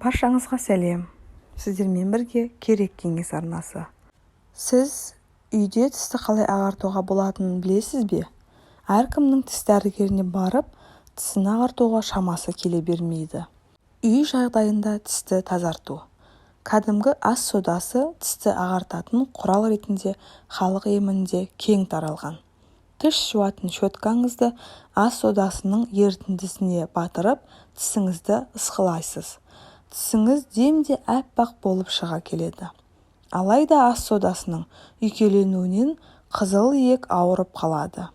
Баршаңызға сәлем. Сіздермен бірге керек кеңес арнасы. Сіз үйде тісті қалай ағартуға болатынын білесіз бе? Әркімнің тіс дәрігеріне барып, тісін ағартуға шамасы келе бермейді. Үй жағдайында тісті тазарту. Кәдімгі ас содасы тісті ағартатын құрал ретінде халық емінде кең таралған. Тіс жуатын щеткаңызды ас содасының ерітіндісіне батырып, тісіңізді ысқылайсыз. Тісіңіз демде әппақ болып шыға келеді. Алайда ас содасының үйкеленуінен қызыл иек ауырып қалады.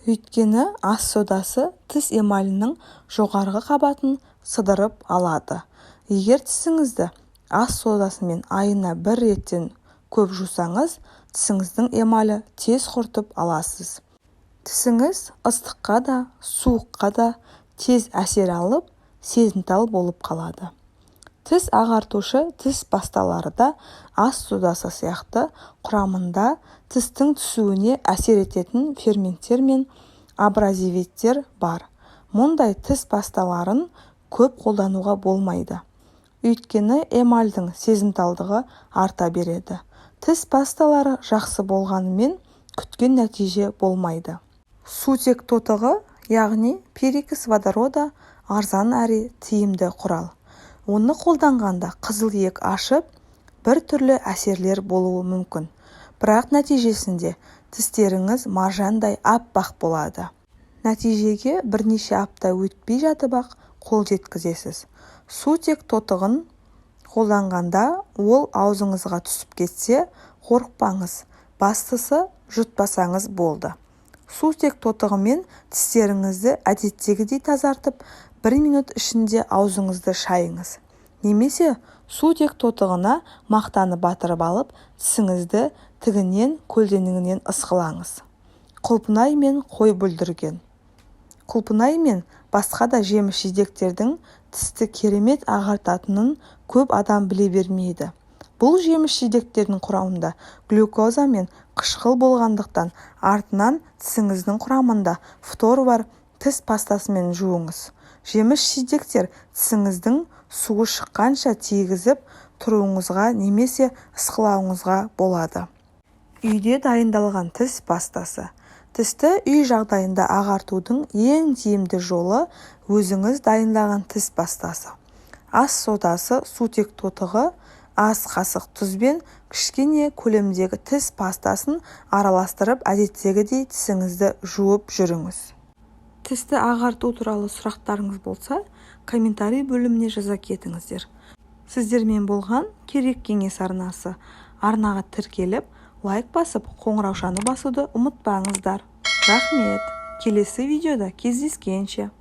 Өйткені ас содасы тіс эмалінің жоғарғы қабатын сыдырып алады. Егер тісіңізді ас содасымен айына бір реттен көп жусаңыз, тісіңіздің эмалі тез құртып аласыз. Тісіңіз ыстыққа да, суыққа да тез әсер алып, сезімтал болып қалады. Тіс ағартушы тіс пасталары да ас содасы сияқты құрамында тістің түсуіне әсер ететін ферменттер мен абразивиттер бар. Мұндай тіс пасталарын көп қолдануға болмайды. Өйткені эмальдің сезімталдығы арта береді. Тіс пасталары жақсы болғанымен күткен нәтиже болмайды. Сутек тотығы, яғни перекис водорода арзан әрі тиімді құрал. Оны қолданғанда қызыл иек ашып, бір түрлі әсерлер болуы мүмкін. Бірақ нәтижесінде тістеріңіз маржандай аппақ болады. Нәтижеге бірнеше апта өтпей жатып-ақ қол жеткізесіз. Сутек тотығын қолданғанда ол аузыңызға түсіп кетсе, қорықпаңыз. Бастысы жұтпасаңыз болды. Сутек тотығымен тістеріңізді әдеттегідей тазартып, 1 минут ішінде аузыңызды шайыңыз. Немесе сутек тотығына мақтаны батырып алып, тісіңізді тігінен, көлденеңінен ысқылаңыз. Құлпынай мен қой бүлдірген. Құлпынай мен басқа да жеміс-жидектердің тісті керемет ағартатынын көп адам біле бермейді. Бұл жеміс-жидектердің құрамында глюкоза мен қышқыл болғандықтан артынан тісіңіздің құрамында фтор бар тіс пастасымен жуыңыз. Жеміс-жидектер тісіңіздің суы шыққанша тигізіп тұруыңызға немесе ысқылауыңызға болады. Үйде дайындалған тіс пастасы. Тісті үй жағдайында ағартудың ең тиімді жолы өзіңіз дайындаған тіс пастасы. Ас содасы, сутек тотығы, ас қасық тұзбен кішкене көлемдегі тіс пастасын араластырып, әдеттегідей тісіңізді жуып жүріңіз. Тісті ағарту туралы сұрақтарыңыз болса, комментарий бөліміне жаза кетіңіздер. Сіздермен болған керек кеңес арнасы. Арнаға тіркеліп, лайк басып, қоңыраушаны басуды ұмытпаңыздар. Рахмет. Келесі видеода кездескенше.